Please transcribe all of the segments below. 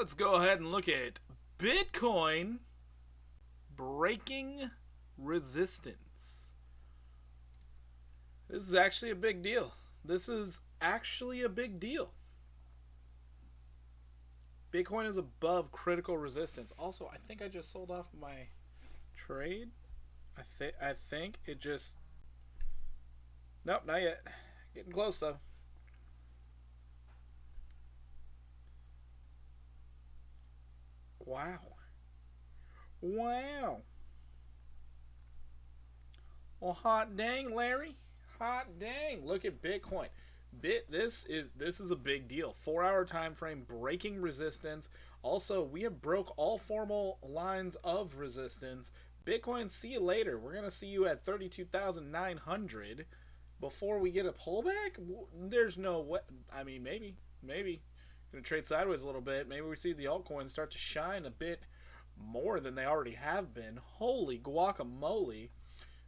Let's go ahead and look at Bitcoin breaking resistance. This is actually a big deal. This is actually a big deal. Bitcoin is above critical resistance. Also, I think I just sold off my trade. I think it just... Nope, not yet. Getting close, though. Wow. Wow. Well, hot dang, Larry. Hot dang. Look at Bitcoin. This is a big deal. 4-hour time frame, breaking resistance. Also, we have broke all formal lines of resistance. Bitcoin, see you later. We're going to see you at 32,900 before we get a pullback. There's no way. I mean, maybe. Going to trade sideways a little bit. Maybe we see the altcoins start to shine a bit more than they already have been. Holy guacamole.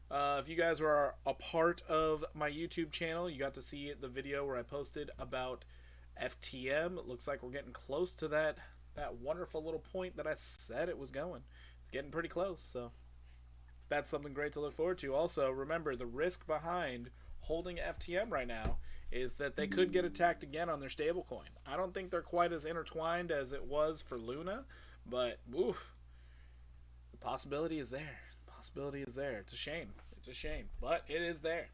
If you guys were a part of my YouTube channel, you got to see the video where I posted about FTM. It looks like we're getting close to that wonderful little point that I said it was going. It's getting pretty close, so that's something great to look forward to. Also, remember, the risk behind holding FTM right now is that they could get attacked again on their stablecoin. I don't think they're quite as intertwined as it was for Luna, but oof, the possibility is there. It's a shame. But it is there.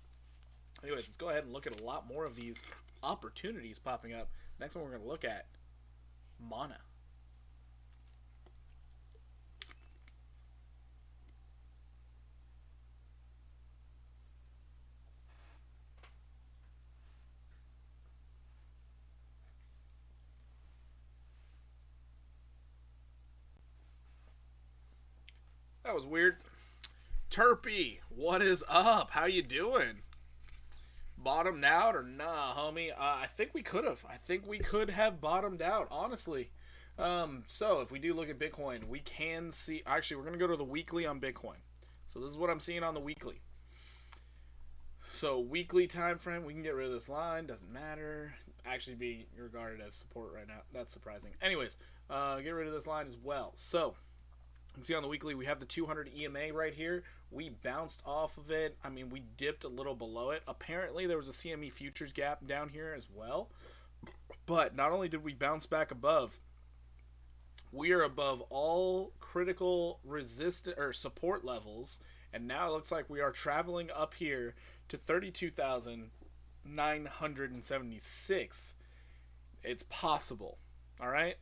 Anyways, let's go ahead and look at a lot more of these opportunities popping up. Next one we're going to look at Mana. That was weird. Terpy, what is up? How you doing? Bottomed out or nah, homie? I think we could have. I think we could have bottomed out, honestly. So if we do look at Bitcoin, we can see... Actually, we're going to go to the weekly on Bitcoin. So this is what I'm seeing on the weekly. So weekly time frame, we can get rid of this line. Doesn't matter. Actually be regarded as support right now. That's surprising. Anyways, get rid of this line as well. So... You can see on the weekly we have the 200 EMA right here. We bounced off of it. I mean, we dipped a little below it. Apparently there was a CME futures gap down here as well. But not only did we bounce back above, we are above all critical resistance or support levels, and now it looks like we are traveling up here to 32,976. It's possible. All right?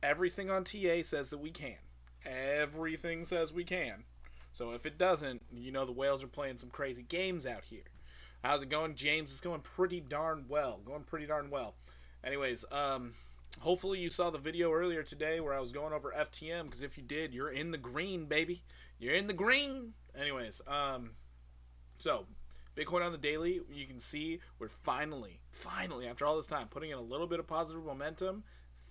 Everything on TA says that we can. Everything says we can. So if it doesn't, you know the whales are playing some crazy games out here. How's it going, James? It's going pretty darn well. Anyways, hopefully you saw the video earlier today where I was going over FTM, because if you did, you're in the green, baby. You're in the green. Anyways, so Bitcoin on the daily, you can see we're finally, after all this time, putting in a little bit of positive momentum.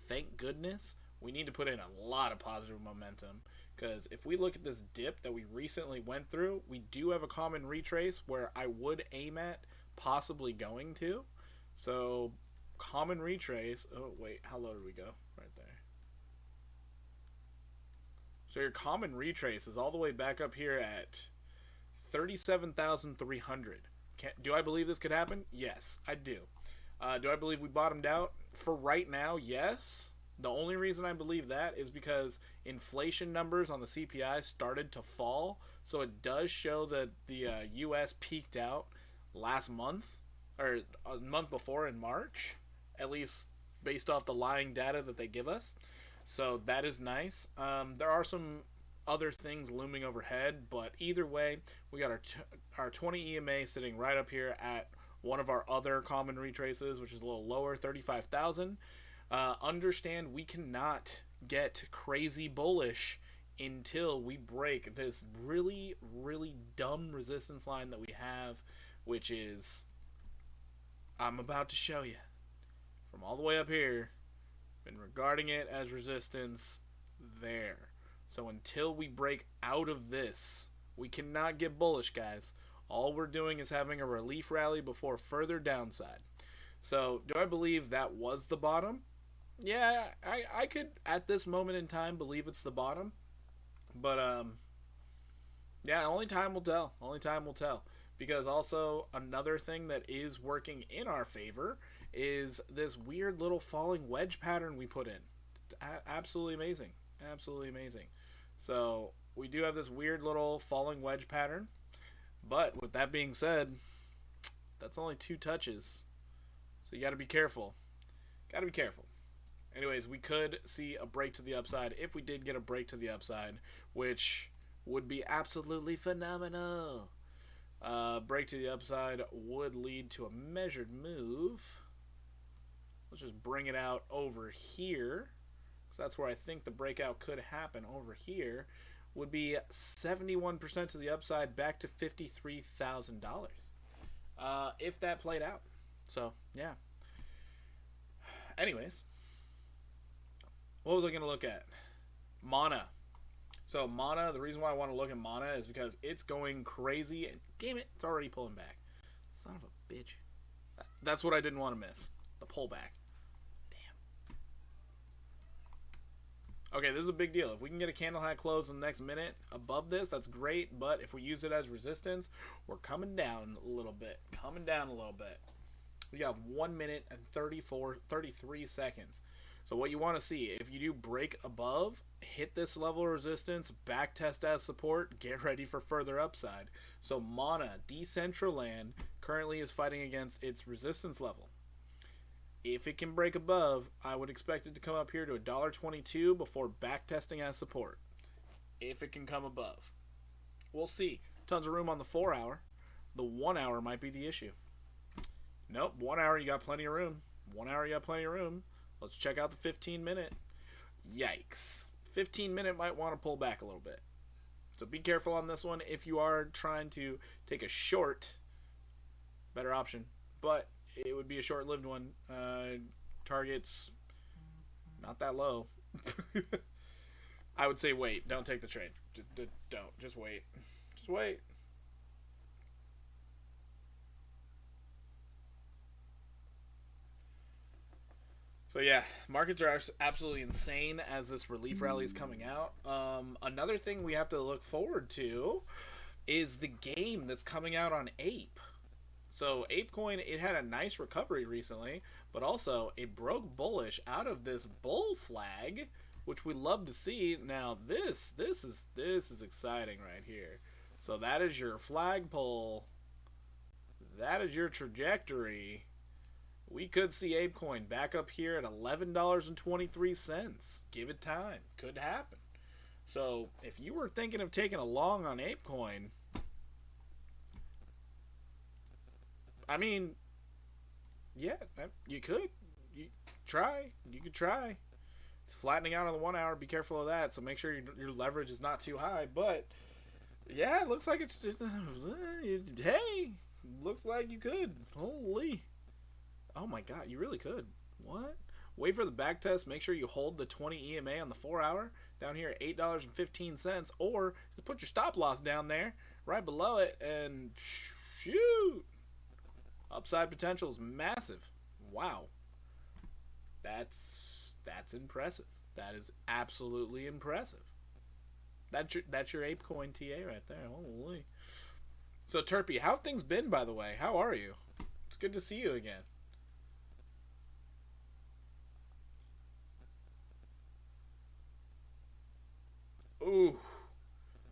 Thank goodness. We need to put in a lot of positive momentum, because if we look at this dip that we recently went through, we do have a common retrace where I would aim at possibly going to. So common retrace. Oh wait, how low did we go? Right there. So your common retrace is all the way back up here at 37,300. Do I believe this could happen? Yes, I do. Do I believe we bottomed out? For right now, yes. The only reason I believe that is because inflation numbers on the CPI started to fall. So it does show that the U.S. peaked out last month, or a month before in March, at least based off the lying data that they give us. So that is nice. There are some other things looming overhead, but either way, we got our 20 EMA sitting right up here at one of our other common retraces, which is a little lower, 35,000. Understand we cannot get crazy bullish until we break this really, really dumb resistance line that we have, which is, I'm about to show you, from all the way up here, been regarding it as resistance there. So until we break out of this, we cannot get bullish, guys. All we're doing is having a relief rally before further downside. So do I believe that was the bottom? Yeah, I could at this moment in time believe it's the bottom, but yeah, only time will tell. Only time will tell. Because also another thing that is working in our favor is this weird little falling wedge pattern we put in. Absolutely amazing. Absolutely amazing. So we do have this weird little falling wedge pattern. But with that being said, that's only 2 touches. So you got to be careful. Got to be careful. Anyways, we could see a break to the upside if we did get a break to the upside, which would be absolutely phenomenal. Break to the upside would lead to a measured move. Let's just bring it out over here. So that's where I think the breakout could happen over here. Would be 71% to the upside, back to $53,000. If that played out. So, yeah. Anyways, what was I going to look at? Mana. So Mana, the reason why I want to look at Mana is because it's going crazy, and damn it, it's already pulling back. Son of a bitch. That's what I didn't want to miss. The pullback. Damn. Okay, this is a big deal. If we can get a candle high close in the next minute above this, that's great, but if we use it as resistance, we're coming down a little bit. Coming down a little bit. We have 1 minute and 33 seconds. So what you want to see, if you do break above, hit this level of resistance, back test as support, get ready for further upside. So Mana, Decentraland, currently is fighting against its resistance level. If it can break above, I would expect it to come up here to $1.22 before back testing as support. If it can come above. We'll see. Tons of room on the 4 hour. The 1 hour might be the issue. Nope, 1 hour you got plenty of room. 1 hour you got plenty of room. Let's check out the 15 minute. Yikes. 15 minute might want to pull back a little bit. So be careful on this one. If you are trying to take a short, better option. But it would be a short-lived one. Targets not that low. I would say wait. Don't take the trade. Don't. Just wait. Just wait. So yeah, markets are absolutely insane as this relief rally is coming out. Another thing we have to look forward to is the game that's coming out on Ape. So ApeCoin, it had a nice recovery recently, but also it broke bullish out of this bull flag, which we love to see. Now this is exciting right here. So that is your flagpole. That is your trajectory. We could see ApeCoin back up here at $11.23. Give it time. Could happen. So if you were thinking of taking a long on ApeCoin, I mean, yeah, you could. You try. You could try. It's flattening out on the 1 hour. Be careful of that. So make sure your leverage is not too high. But yeah, it looks like it's just hey, looks like you could. Holy. Oh my god, you really could. What? Wait for the back test. Make sure you hold the 20 EMA on the 4 hour down here at $8.15, or just put your stop loss down there right below it and shoot. Upside potential is massive. Wow. That's impressive. That is absolutely impressive. That's your ApeCoin TA right there. Holy. So Terpy, how have things been, by the way? How are you? It's good to see you again. Ooh,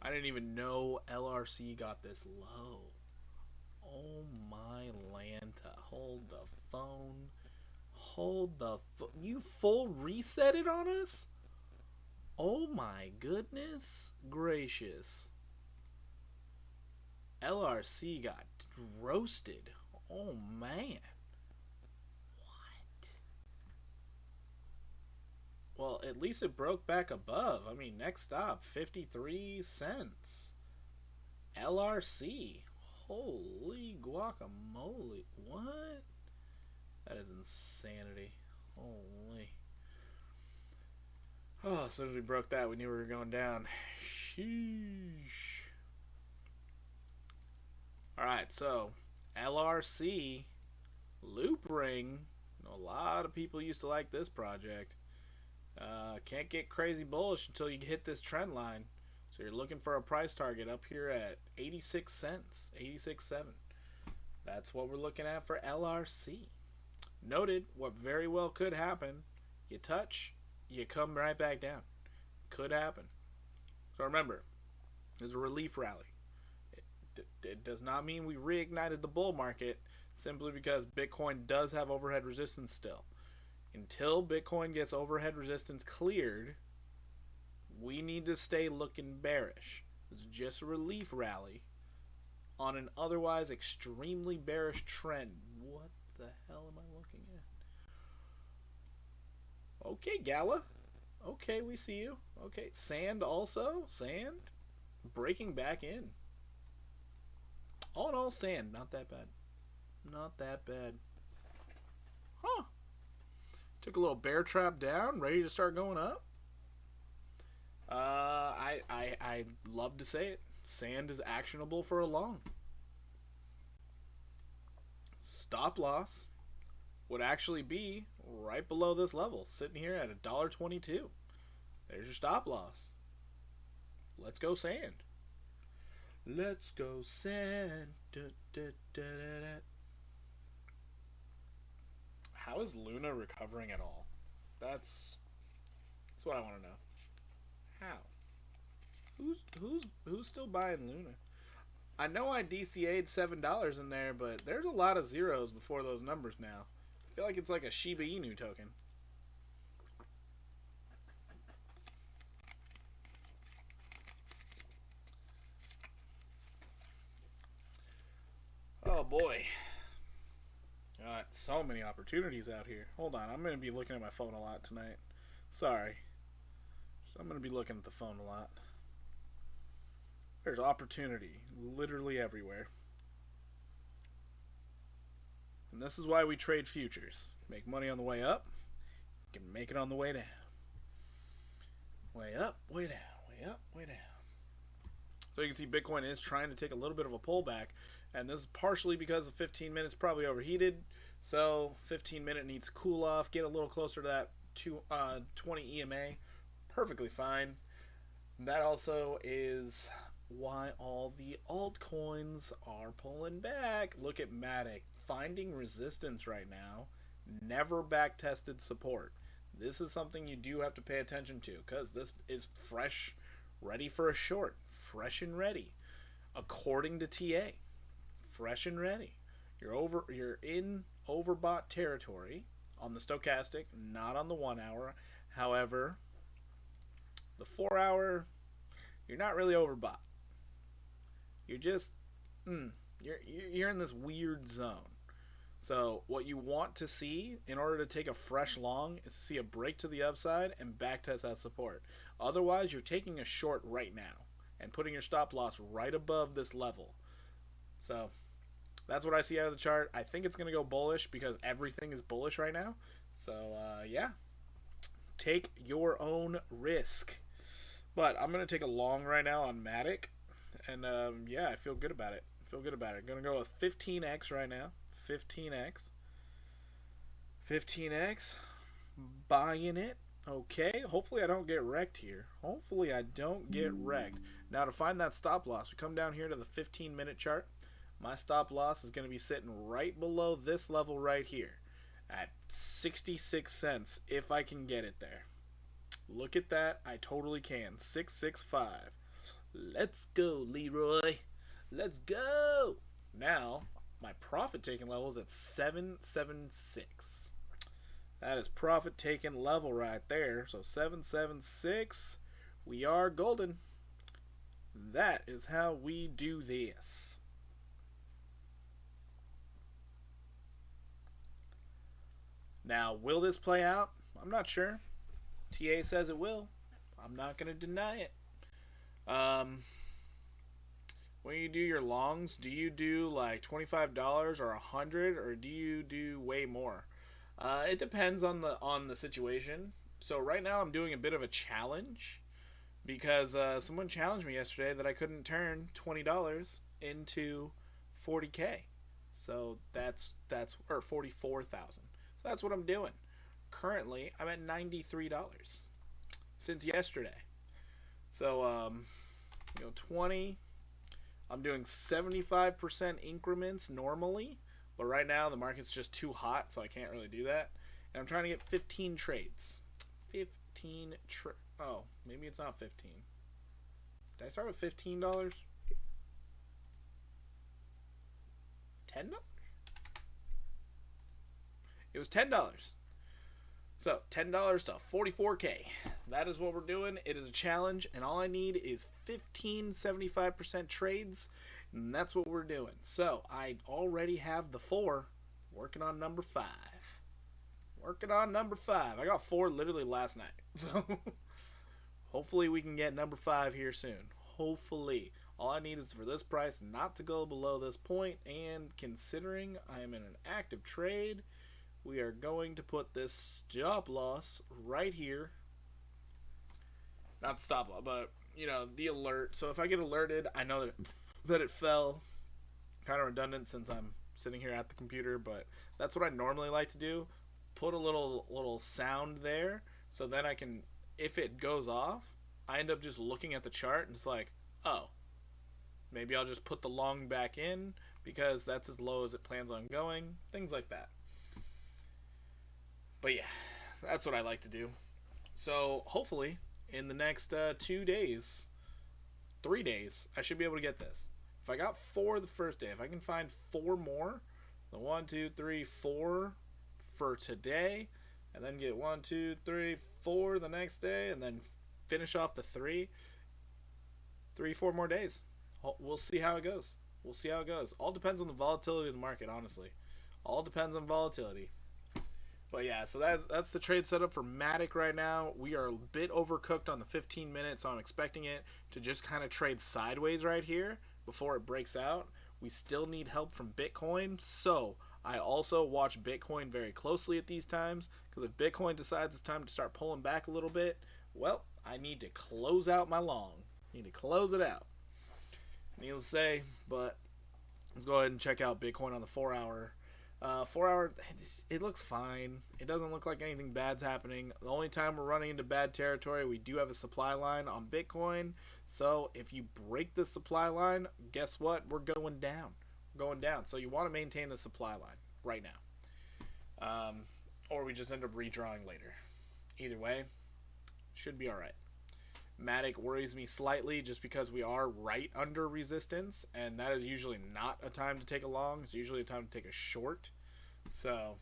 I didn't even know LRC got this low. Oh my Lanta. Hold the phone. Hold the you full reset it on us? Oh my goodness gracious. LRC got roasted. Oh man. Well, at least it broke back above. I mean, next stop, 53 cents. LRC. Holy guacamole. What? That is insanity. Holy. Oh, as soon as we broke that, we knew we were going down. Sheesh. Alright, so LRC, loop ring, I know a lot of people used to like this project. Can't get crazy bullish until you hit this trend line. So you're looking for a price target up here at 86 cents, 86.7. That's what we're looking at for LRC. Noted, what very well could happen, you touch, you come right back down. Could happen. So remember, there's a relief rally. It does not mean we reignited the bull market simply because Bitcoin does have overhead resistance still. Until Bitcoin gets overhead resistance cleared, we need to stay looking bearish. It's just a relief rally on an otherwise extremely bearish trend. What the hell am I looking at? Okay, Gala. Okay, we see you. Okay, Sand also. Sand breaking back in. All in all, Sand. Not that bad. Not that bad. Huh. Took a little bear trap down. Ready to start going up. I love to say it. Sand is actionable for a long. Stop loss would actually be right below this level, sitting here at $1.22. There's your stop loss. Let's go Sand. Let's go Sand. Da, da, da, da, da. How is Luna recovering at all? That's what I want to know. How? Who's still buying Luna? I know I DCA'd $7 in there, but there's a lot of zeros before those numbers now. I feel like it's like a Shiba Inu token. Oh boy. Got so many opportunities out here. Hold on, I'm going to be looking at my phone a lot tonight. Sorry. So I'm going to be looking at the phone a lot. There's opportunity literally everywhere. And this is why we trade futures. Make money on the way up. You can make it on the way down. Way up, way down, way up, way down. So you can see Bitcoin is trying to take a little bit of a pullback. And this is partially because the 15 minutes probably overheated. So 15 minute needs to cool off. Get a little closer to that 20 EMA. Perfectly fine. That also is why all the altcoins are pulling back. Look at Matic finding resistance right now. Never back tested support. This is something you do have to pay attention to because this is fresh, ready for a short. Fresh and ready. According to TA. Fresh and ready. You're in overbought territory on the stochastic, not on the 1 hour. However, the 4 hour, you're not really overbought. You're just you're in this weird zone. So what you want to see in order to take a fresh long is to see a break to the upside and backtest that support. Otherwise, you're taking a short right now and putting your stop loss right above this level. So that's what I see out of the chart. I think it's going to go bullish because everything is bullish right now. So yeah, take your own risk. But I'm going to take a long right now on Matic. And yeah, I feel good about it. Going to go with 15x right now. 15x. Buying it. Okay. Hopefully I don't get wrecked here. Now to find that stop loss, we come down here to the 15-minute chart. My stop loss is going to be sitting right below this level right here at 66 cents if I can get it there. Look at that. I totally can. 665. Let's go, Leroy. Let's go. Now, my profit taking level is at 776. That is profit taking level right there. So 776. We are golden. That is how we do this. Now, will this play out? I'm not sure. TA says it will. I'm not going to deny it. When you do your longs, do you do like $25 or $100, or do you do way more? It depends on the situation. So right now I'm doing a bit of a challenge because someone challenged me yesterday that I couldn't turn $20 into 40K. So that's or 44,000. So That's what I'm doing. Currently, I'm at $93 since yesterday. So, 20. I'm doing 75% increments normally, but right now the market's just too hot, so I can't really do that. And I'm trying to get 15 trades. 15 oh, maybe it's not 15. Did I start with $15? $10? It was $10. So $10 to 44K. That is what we're doing. It is a challenge, and all I need is 15 75% trades, and that's what we're doing. So I already have the 4, working on number 5. Working on number 5. I got 4 literally last night. So hopefully we can get number 5 here soon. Hopefully. All I need is for this price not to go below this point, and considering I am in an active trade, we are going to put this stop loss right here. Not stop loss, but, the alert. So if I get alerted, I know that it fell. Kind of redundant since I'm sitting here at the computer, but that's what I normally like to do. Put a little sound there, so then I can, if it goes off, I end up just looking at the chart, and it's like, oh, maybe I'll just put the long back in because that's as low as it plans on going. Things like that. But yeah, that's what I like to do. So hopefully in the next 2 days, 3 days, I should be able to get this. If I got 4 the first day, if I can find 4 more, the 1, 2, 3, 4 for today, and then get 1, 2, 3, 4 the next day, and then finish off the 3, 4 more days. We'll see how it goes. We'll see how it goes. All depends on the volatility of the market, honestly. All depends on volatility. But yeah, so that's the trade setup for Matic right now. We are a bit overcooked on the 15 minutes, so I'm expecting it to just kind of trade sideways right here before it breaks out. We still need help from Bitcoin, so I also watch Bitcoin very closely at these times, because if Bitcoin decides it's time to start pulling back a little bit, well, I need to close out my long. I need to close it out. Needless to say, but let's go ahead and check out Bitcoin on the 4-hour. 4-hour, it looks fine. It doesn't look like anything bad's happening. The only time we're running into bad territory, we do have a supply line on Bitcoin. So if you break the supply line, guess what? We're going down. We're going down. So you want to maintain the supply line right now. Or we just end up redrawing later. Either way, should be alright. Matic worries me slightly just because we are right under resistance, and that is usually not a time to take a long. It's usually a time to take a short. So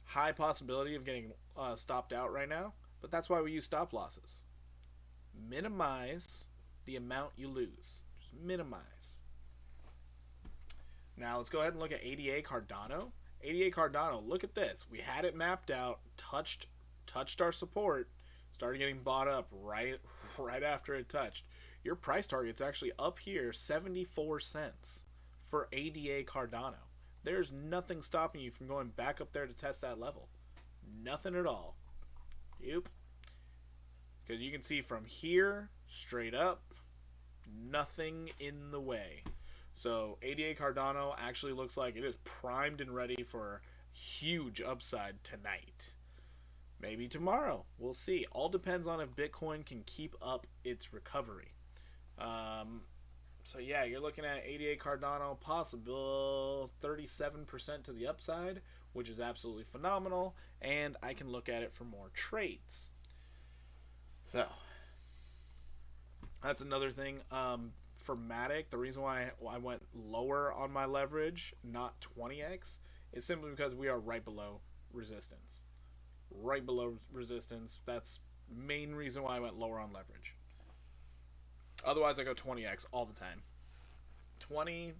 high possibility of getting stopped out right now, but that's why we use stop losses. Minimize the amount you lose. Just minimize. Now let's go ahead and look at ADA Cardano. ADA Cardano, look at this. We had it mapped out, touched our support, started getting bought up right after it touched. Your price target's actually up here, 74 cents for ADA Cardano. There's nothing stopping you from going back up there to test that level. Nothing at all. Yep. Because you can see from here, straight up, nothing in the way. So ADA Cardano actually looks like it is primed and ready for huge upside tonight. Maybe tomorrow. We'll see. All depends on if Bitcoin can keep up its recovery. So yeah, you're looking at ADA Cardano, possible 37% to the upside, which is absolutely phenomenal, and I can look at it for more trades. So that's another thing. For Matic, the reason why I went lower on my leverage, not 20x, is simply because we are right below resistance. Right below resistance. That's main reason why I went lower on leverage. Otherwise, I go 20x all the time. 20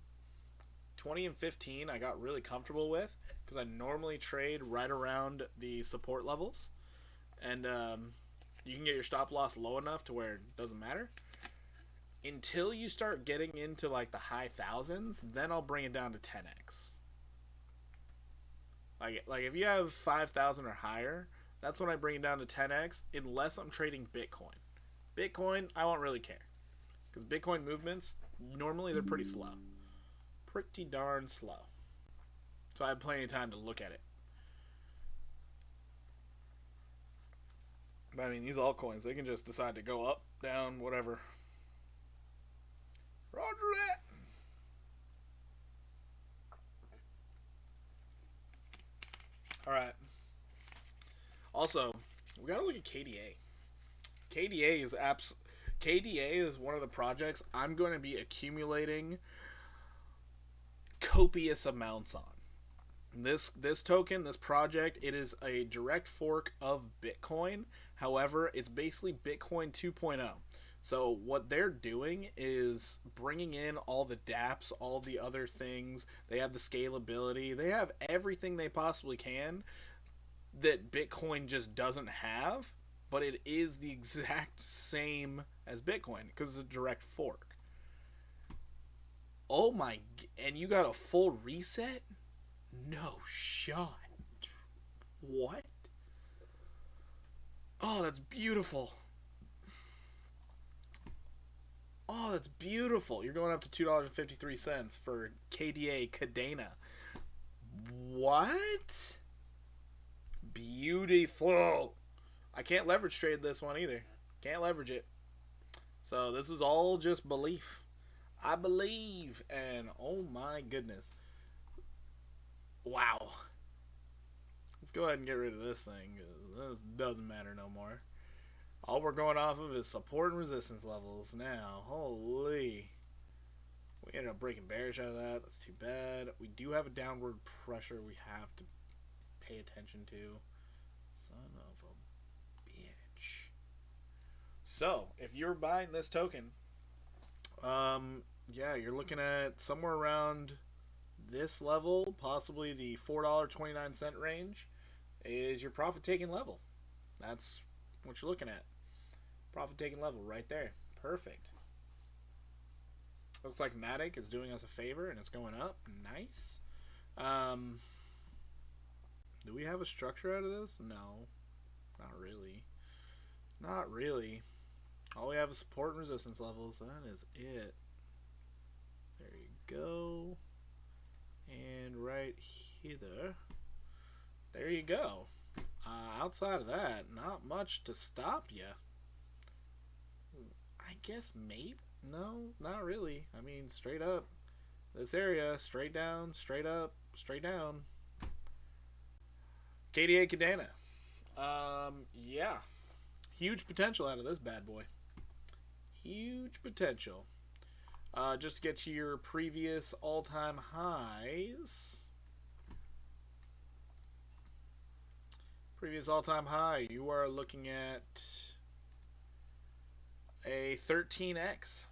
and 15 I got really comfortable with because I normally trade right around the support levels. And you can get your stop loss low enough to where it doesn't matter. Until you start getting into like the high thousands, then I'll bring it down to 10x. Like if you have 5,000 or higher, that's when I bring it down to 10x, unless I'm trading Bitcoin. Bitcoin, I won't really care. Because Bitcoin movements, normally they're pretty slow. Pretty darn slow. So I have plenty of time to look at it. I mean, these altcoins, they can just decide to go up, down, whatever. Roger that. All right. Also, we gotta look at KDA. KDA is KDA is one of the projects I'm going to be accumulating copious amounts on. This token, this project, it is a direct fork of Bitcoin. However, it's basically Bitcoin 2.0. So what they're doing is bringing in all the dApps, all the other things. They have the scalability. They have everything they possibly can that Bitcoin just doesn't have, but it is the exact same as Bitcoin because it's a direct fork. Oh my, and you got a full reset? No shot. What? Oh, that's beautiful. Oh, that's beautiful. You're going up to $2.53 for KDA Cadena. What? Beautiful. I can't leverage trade this one either. Can't leverage it. So this is all just belief. I believe. And oh my goodness. Wow. Let's go ahead and get rid of this thing. This doesn't matter no more. All we're going off of is support and resistance levels now. Holy. We ended up breaking bearish out of that. That's too bad. We do have a downward pressure we have to pay attention to. Son of a bitch. So, if you're buying this token, yeah, you're looking at somewhere around this level, possibly the $4.29 range, is your profit taking level. That's what you're looking at. Profit taking level right there. Perfect. Looks like Matic is doing us a favor and it's going up. Nice. Do we have a structure out of this? No. Not really. Not really. All we have is support and resistance levels. That is it. There you go. And right here. There you go. Outside of that, not much to stop you. I guess maybe. No, not really. I mean, straight up. This area, straight down, straight up, straight down. KDA Cadena. Yeah. Huge potential out of this bad boy. Huge potential. Just to get to your previous all-time highs. Previous all-time high, you are looking at a 13x.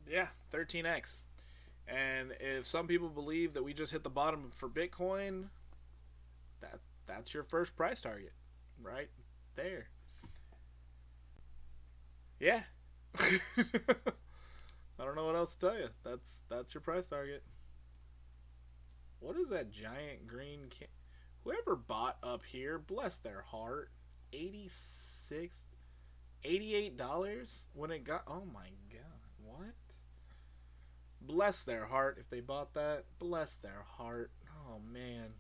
Yeah, 13x. And if some people believe that we just hit the bottom for Bitcoin, that's your first price target right there. Yeah. I don't know what else to tell you. That's your price target. What is that giant green can? Whoever bought up here, bless their heart. $88 when it got. Oh my god, what? Bless their heart if they bought that. Bless their heart. Oh man,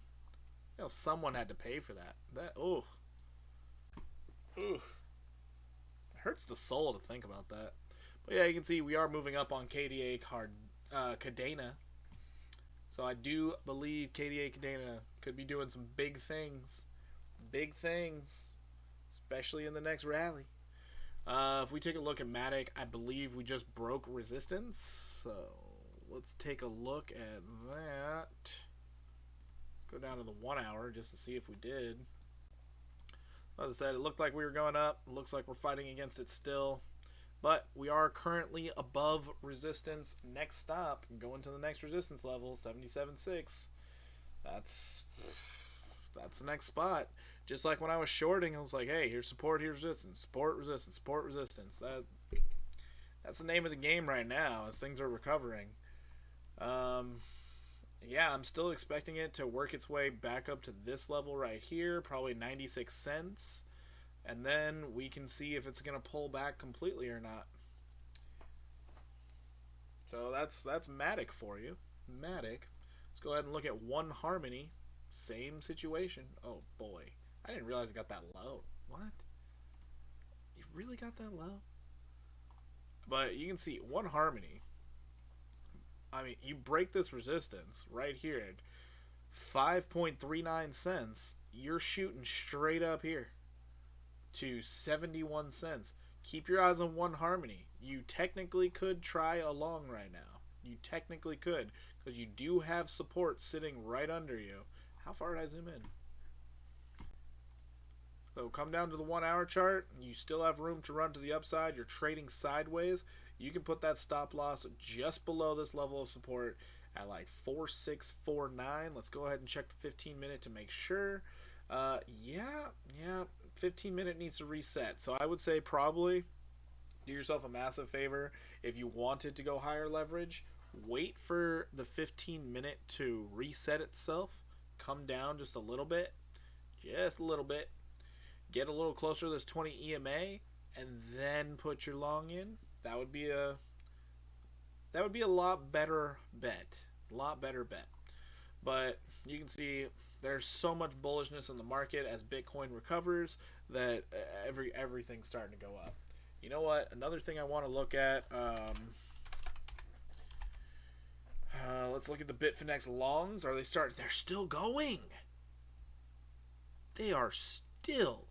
you know someone had to pay for that. Ooh, it hurts the soul to think about that. But yeah, you can see we are moving up on KDA Cadena. So I do believe KDA Cadena could be doing some big things. Big things. Especially in the next rally. If we take a look at Matic, I believe we just broke resistance. So let's take a look at that. Let's go down to the 1 hour just to see if we did. As I said, it looked like we were going up. It looks like we're fighting against it still. But we are currently above resistance. Next stop, going to the next resistance level, 77.6. That's the next spot. Just like when I was shorting, I was like, hey, here's support, here's resistance, support, resistance, support, resistance. That's the name of the game right now as things are recovering. Yeah, I'm still expecting it to work its way back up to this level right here, probably 96 cents. And then we can see if it's going to pull back completely or not. So that's Matic for you. Matic. Let's go ahead and look at One Harmony. Same situation. Oh boy. I didn't realize it got that low. What? You really got that low? But you can see one harmony. I mean, you break this resistance right here at 5.39 cents. You're shooting straight up here to 71 cents. Keep your eyes on one harmony. You technically could try a long right now. You technically could, because you do have support sitting right under you. How far did I zoom in? So come down to the 1 hour chart. You still have room to run to the upside. You're trading sideways. You can put that stop loss just below this level of support at like 4649. Let's go ahead and check the 15 minute to make sure. Yeah, 15 minute needs to reset. So I would say probably do yourself a massive favor. If you wanted to go higher leverage, wait for the 15 minute to reset itself. Come down just a little bit. Just a little bit. Get a little closer to this 20 EMA and then put your long in. That would be a lot better bet. A lot better bet. But you can see there's so much bullishness in the market as Bitcoin recovers that everything's starting to go up. You know what? Another thing I want to look at. Let's look at the Bitfinex longs. They're still going. They are still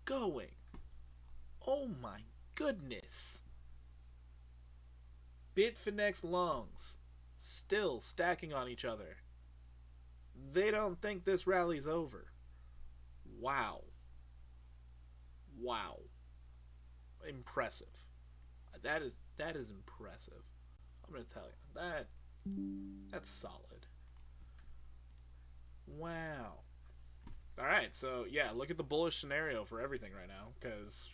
going. Oh my goodness. Bitfinex longs still stacking on each other. They don't think this rally's over. Wow. Impressive. That is impressive. I'm going to tell you. That's solid. Wow. All right, so yeah, look at the bullish scenario for everything right now, because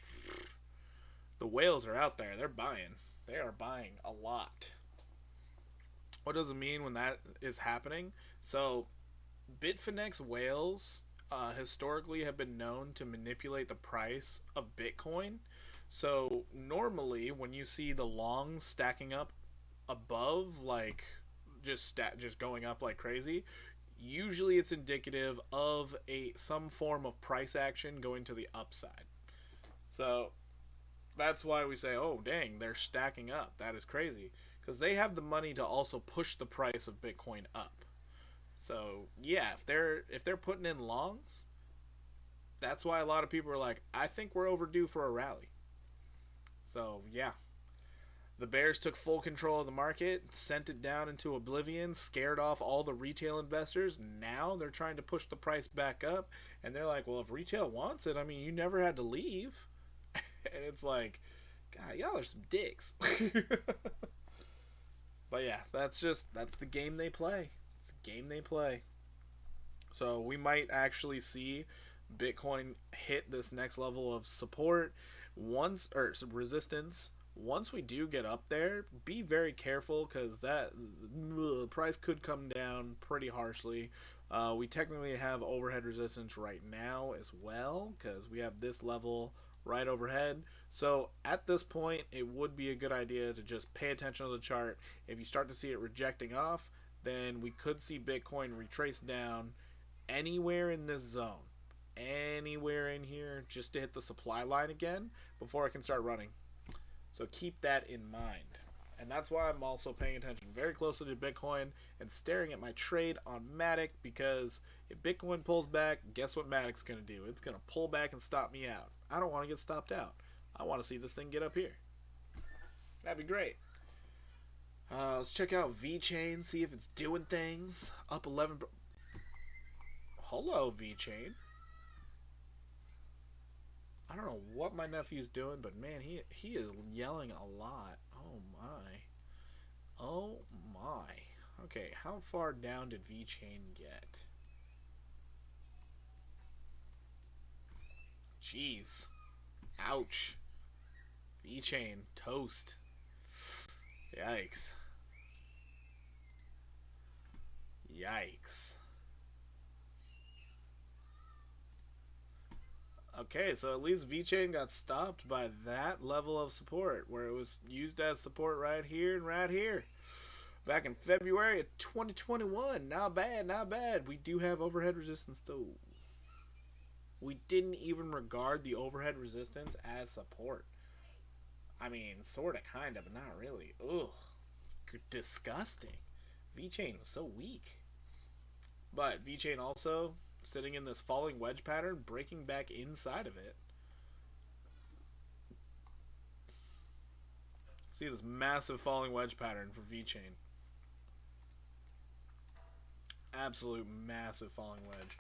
the whales are out there. They're buying. They are buying a lot. What does it mean when that is happening? So Bitfinex whales historically have been known to manipulate the price of Bitcoin. So normally when you see the longs stacking up above, like just going up like crazy, usually it's indicative of some form of price action going to the upside. So that's why we say, oh dang, they're stacking up. That is crazy, because they have the money to also push the price of Bitcoin up. So yeah, if they're putting in longs, that's why a lot of people are like, I think we're overdue for a rally. So yeah, the bears took full control of the market, sent it down into oblivion, scared off all the retail investors. Now they're trying to push the price back up, and they're like, well, if retail wants it, I mean, you never had to leave. And it's like, God, y'all are some dicks. But yeah, that's the game they play. It's the game they play. So we might actually see Bitcoin hit this next level of support resistance. Once we do get up there, be very careful, because that price could come down pretty harshly. We technically have overhead resistance right now as well, because we have this level right overhead. So at this point, it would be a good idea to just pay attention to the chart. If you start to see it rejecting off, then we could see Bitcoin retrace down anywhere in this zone, anywhere in here, just to hit the supply line again before it can start running. So keep that in mind. And that's why I'm also paying attention very closely to Bitcoin and staring at my trade on Matic, because if Bitcoin pulls back, guess what Matic's going to do? It's going to pull back and stop me out. I don't want to get stopped out. I want to see this thing get up here. That'd be great. Let's check out VeChain, see if it's doing things. Up 11. Hello, VeChain. I don't know what my nephew's doing, but man, he is yelling a lot. Oh my. Oh my. Okay, how far down did VeChain get? Jeez. Ouch. VeChain toast. Yikes. Yikes. Okay, so at least VeChain got stopped by that level of support, where it was used as support right here and right here. Back in February of 2021. Not bad, not bad. We do have overhead resistance though. We didn't even regard the overhead resistance as support. I mean, sort of, kind of, but not really. Ugh. Disgusting. V-Chain was so weak. But V-Chain also sitting in this falling wedge pattern, breaking back inside of it. See this massive falling wedge pattern for V-Chain. Absolute massive falling wedge.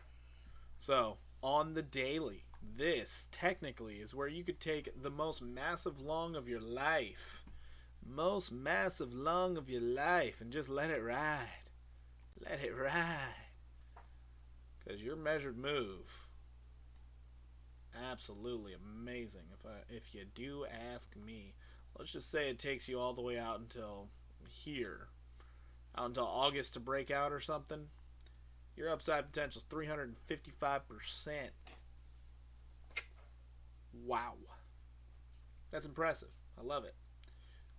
So, on the daily, this technically is where you could take the most massive long of your life. Most massive long of your life and just let it ride. Let it ride. Because your measured move, absolutely amazing. If you do ask me, let's just say it takes you all the way out until here, out until August to break out or something. Your upside potential is 355%. Wow, that's impressive. I love it.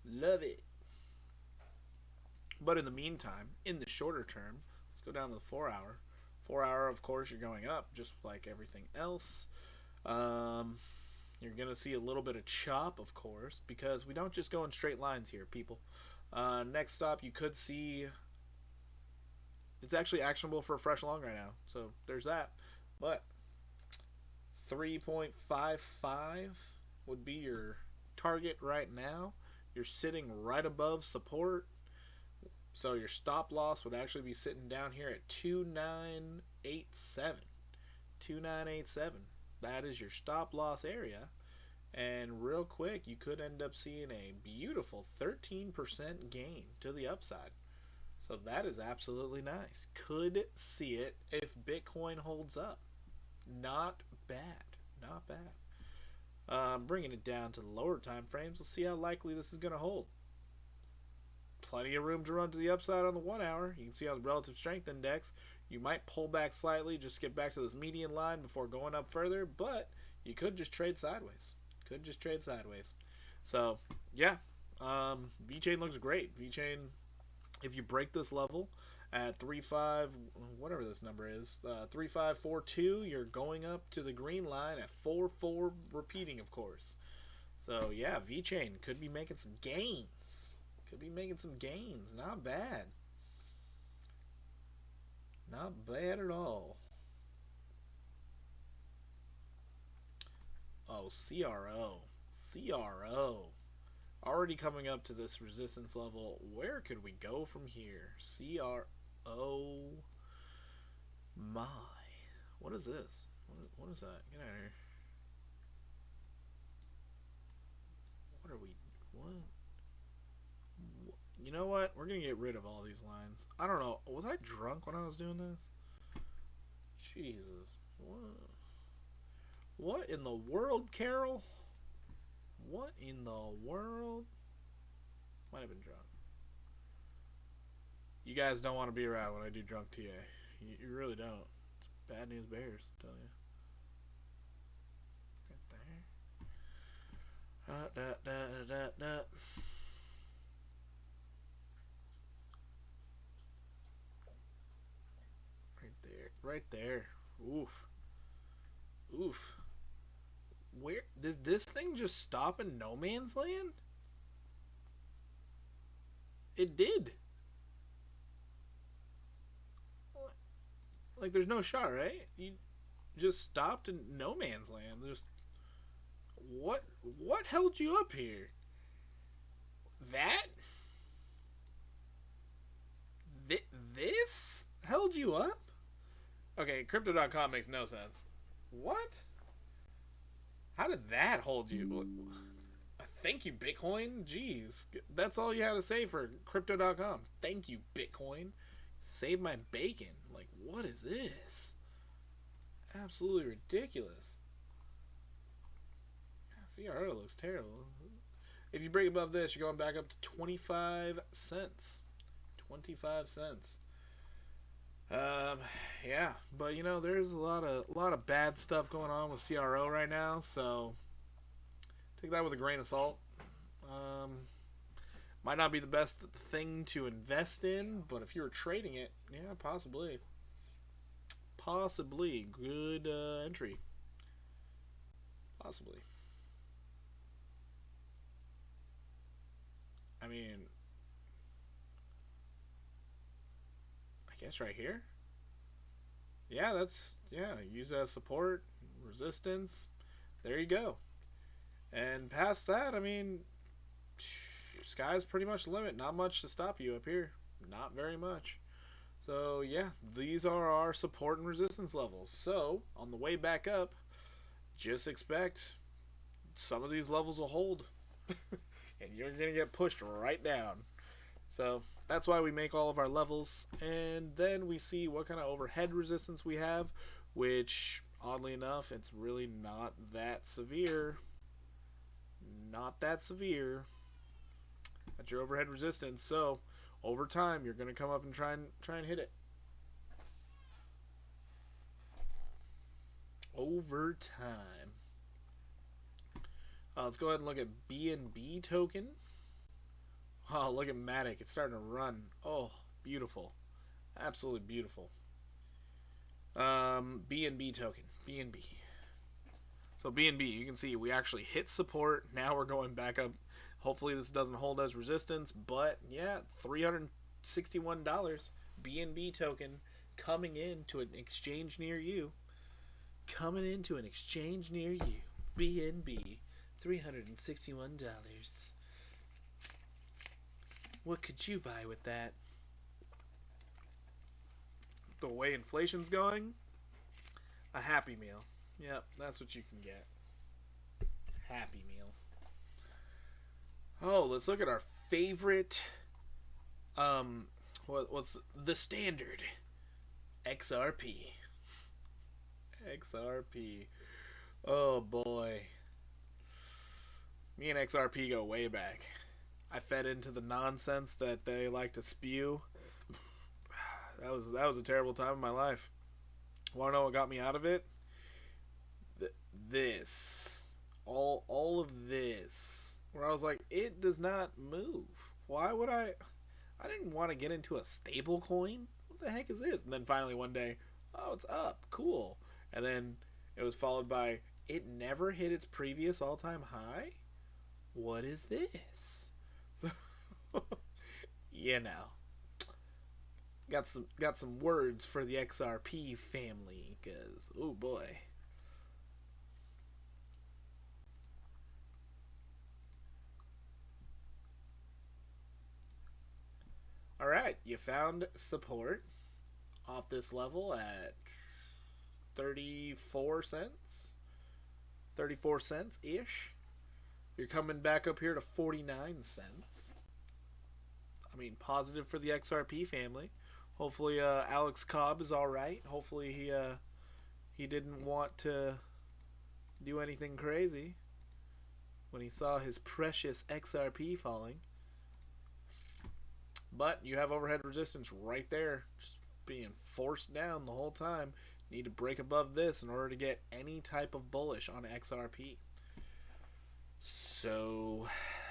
Love it. But in the meantime, in the shorter term, let's go down to the 4 hour. 4 hour, of course, you're going up just like everything else. You're going to see a little bit of chop, of course, because we don't just go in straight lines here, people. Next stop, you could see it's actually actionable for a fresh long right now. So there's that. But 3.55 would be your target right now. You're sitting right above support. So your stop loss would actually be sitting down here at 2987. 2987. That is your stop loss area. And real quick, you could end up seeing a beautiful 13% gain to the upside. So that is absolutely nice. Could see it if Bitcoin holds up. Not bad. Not bad. Bringing it down to the lower time frames, let's see how likely this is going to hold. Plenty of room to run to the upside on the 1 hour. You can see on the relative strength index, you might pull back slightly just to get back to this median line before going up further, but you could just trade sideways. Could just trade sideways. So, yeah, V-Chain looks great. V-Chain, if you break this level at 3.5, whatever this number is, 3.542, you're going up to the green line at 4.4, repeating, of course. So, yeah, V-Chain could be making some gains. Could be making some gains. Not bad. Not bad at all. Oh, CRO. CRO. Already coming up to this resistance level. Where could we go from here? CRO. My. What is this? What is that? Get out of here. What are we... What? You know what? We're going to get rid of all these lines. I don't know. Was I drunk when I was doing this? Jesus. What in the world, Carol? What in the world? Might have been drunk. You guys don't want to be around when I do drunk TA. You really don't. It's bad news bears, I tell you. Right there. Right there. Oof. Oof. Where does this thing just stop in no man's land? It did. Like there's no shot, right? You just stopped in no man's land. Just what held you up here? That? This held you up? Okay, Crypto.com makes no sense. What? How did that hold you? Thank you, Bitcoin. Jeez. That's all you had to say for Crypto.com. Thank you, Bitcoin. Save my bacon. Like, what is this? Absolutely ridiculous. CRO looks terrible. If you break above this, you're going back up to 25 cents. 25 cents. Yeah, but you know, there's a lot of bad stuff going on with CRO right now, so take that with a grain of salt. Might not be the best thing to invest in, but if you were trading it, yeah, possibly good entry. Possibly. I mean, I guess right here. Yeah, use it as support, resistance. There you go. And past that, I mean, sky's pretty much the limit. Not much to stop you up here. Not very much. So yeah, these are our support and resistance levels. So on the way back up, just expect some of these levels will hold. And you're going to get pushed right down. So that's why we make all of our levels. And then we see what kind of overhead resistance we have, which oddly enough, it's really not that severe. Not that severe. That's your overhead resistance. So over time, you're going to come up and try and hit it. Over time. Let's go ahead and look at BNB token. Oh, look at Matic. It's starting to run. Oh, beautiful. Absolutely beautiful. BNB token. BNB. So BNB, you can see we actually hit support. Now we're going back up. Hopefully this doesn't hold as resistance. But yeah, $361 BNB token coming into an exchange near you. Coming into an exchange near you. BNB. $361. What could you buy with that? The way inflation's going, a Happy Meal. Yep, that's what you can get. Happy Meal. Oh, let's look at our favorite. What's the standard? XRP. XRP. Oh boy. Me and XRP go way back. I fed into the nonsense that they like to spew. That was a terrible time in my life. Want to know what got me out of it? This. All of this. Where I was like, it does not move. Why would I didn't want to get into a stable coin. What the heck is this? And then finally one day, oh, it's up. Cool. And then it was followed by, it never hit its previous all-time high? What is this? So, you know, got some words for the XRP family, cause oh boy. All right, you found support off this level at 34 cents, 34 cents ish. You're coming back up here to 49 cents. I mean, positive for the XRP family. Hopefully, Alex Cobb is all right. Hopefully, he didn't want to do anything crazy when he saw his precious XRP falling. But you have overhead resistance right there, just being forced down the whole time. You need to break above this in order to get any type of bullish on XRP. So,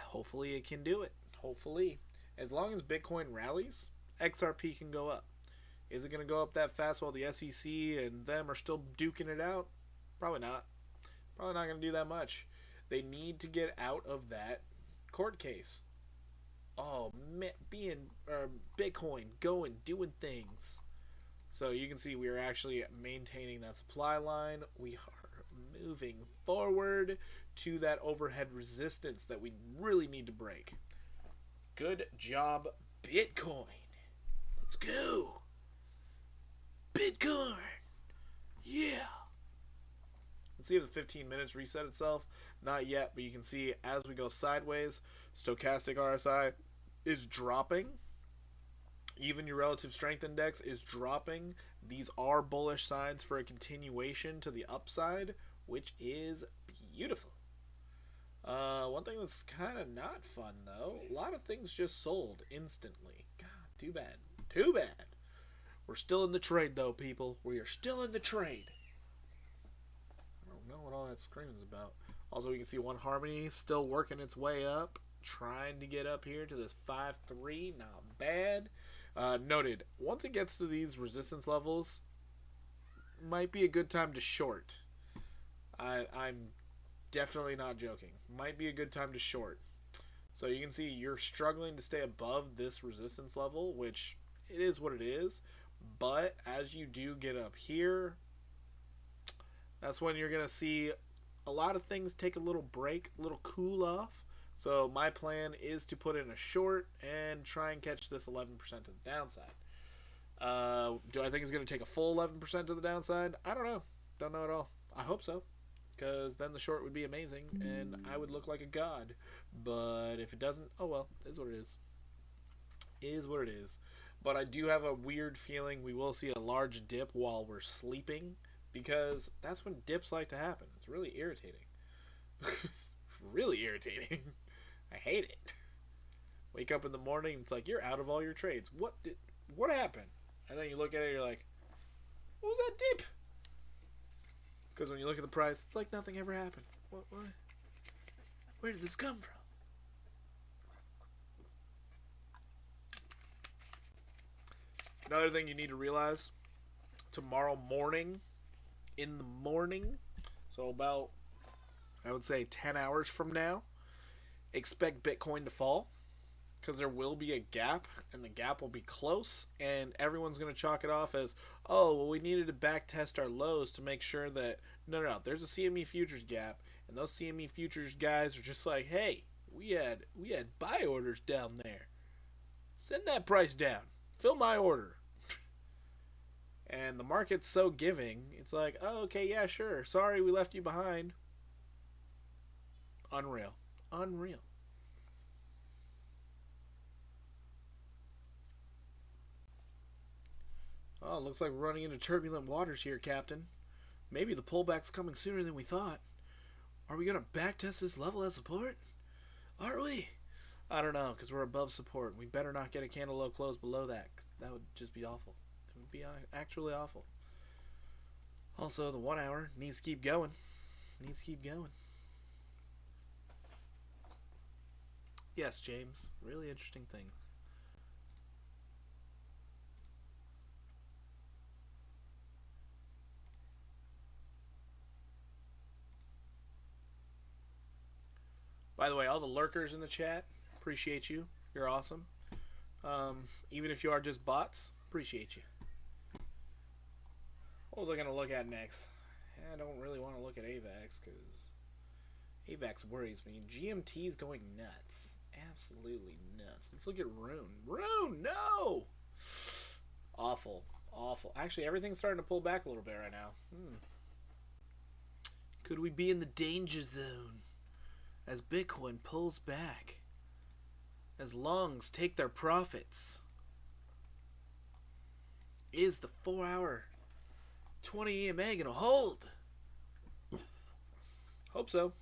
hopefully it can do it. Hopefully. As long as Bitcoin rallies, XRP can go up. Is it going to go up that fast while the SEC and them are still duking it out? Probably not. Probably not going to do that much. They need to get out of that court case. Oh, Bitcoin going, doing things. So you can see we are actually maintaining that supply line. We are moving forward to that overhead resistance that we really need to break. Good job, Bitcoin. Let's go. Bitcoin. Yeah. Let's see if the 15 minutes reset itself. Not yet, but you can see as we go sideways, stochastic RSI is dropping. Even your relative strength index is dropping. These are bullish signs for a continuation to the upside, which is beautiful. One thing that's kind of not fun, though, a lot of things just sold instantly. God, too bad. Too bad. We're still in the trade, though, people. We are still in the trade. I don't know what all that screen is about. Also, you can see One Harmony still working its way up, trying to get up here to this 5.3. Not bad. Noted, once it gets to these resistance levels, might be a good time to short. I'm definitely not joking. Might be a good time to short. So you can see you're struggling to stay above this resistance level, which it is what it is. But as you do get up here, that's when you're going to see a lot of things take a little break, a little cool off. So my plan is to put in a short and try and catch this 11% to the downside. Do I think it's going to take a full 11% to the downside? I don't know. Don't know at all. I hope so, because then the short would be amazing and I would look like a god. But if it doesn't, oh well, it is what it is. It is what it is. But I do have a weird feeling we will see a large dip while we're sleeping, because that's when dips like to happen. It's really irritating. Really irritating. I hate it. Wake up in the morning, it's like you're out of all your trades. What happened? And then you look at it, you're like, what was that dip? Because when you look at the price, it's like nothing ever happened. What? Where did this come from? Another thing you need to realize, tomorrow morning, in the morning, so about, I would say 10 hours from now, expect Bitcoin to fall, because there will be a gap, and the gap will be close, and everyone's going to chalk it off as, oh, well, we needed to back test our lows to make sure that, no, there's a CME futures gap, and those CME futures guys are just like, hey, we had buy orders down there. Send that price down. Fill my order. And the market's so giving, it's like, oh, okay, yeah, sure. Sorry, we left you behind. Unreal. Oh, looks like we're running into turbulent waters here, Captain. Maybe the pullback's coming sooner than we thought. Are we going to backtest this level as support? Are we? I don't know, because we're above support. We better not get a candle low close below that, because that would just be awful. It would be actually awful. Also, the 1 hour needs to keep going. Yes, James. Really interesting things. By the way, all the lurkers in the chat, appreciate you. You're awesome. Even if you are just bots, appreciate you. What was I going to look at next? I don't really want to look at AVAX, because AVAX worries me. GMT is going nuts. Absolutely nuts. Let's look at Rune. Rune, no! Awful. Actually, everything's starting to pull back a little bit right now. Could we be in the danger zone as Bitcoin pulls back? As longs take their profits? Is the 4 hour 20 EMA gonna hold? Hope so.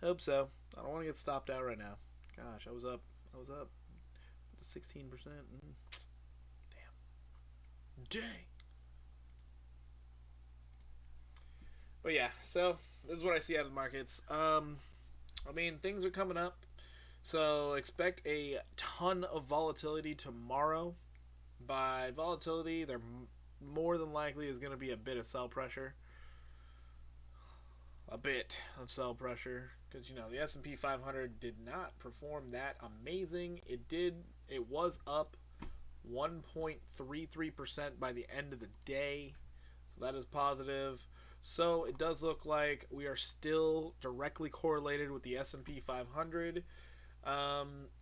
I don't want to get stopped out right now. Gosh, I was up to 16%. Dang. But yeah, so this is what I see out of the markets. I mean, things are coming up, so expect a ton of volatility tomorrow. By volatility, there more than likely is going to be a bit of sell pressure. A bit of sell pressure, because the S&P 500 did not perform that amazing. It was up 1.33% by the end of the day, so that is positive. So it does look like we are still directly correlated with the S&P 500.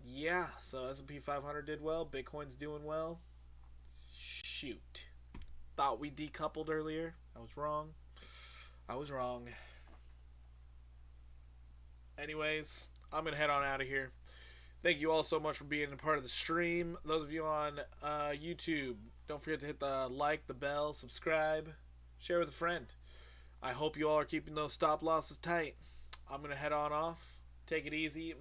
Yeah, so S&P 500 did well. Bitcoin's doing well. Shoot. Thought we decoupled earlier. I was wrong. Anyways, I'm going to head on out of here. Thank you all so much for being a part of the stream. Those of you on YouTube, don't forget to hit the like, the bell, subscribe, share with a friend. I hope you all are keeping those stop losses tight. I'm going to head on off. Take it easy.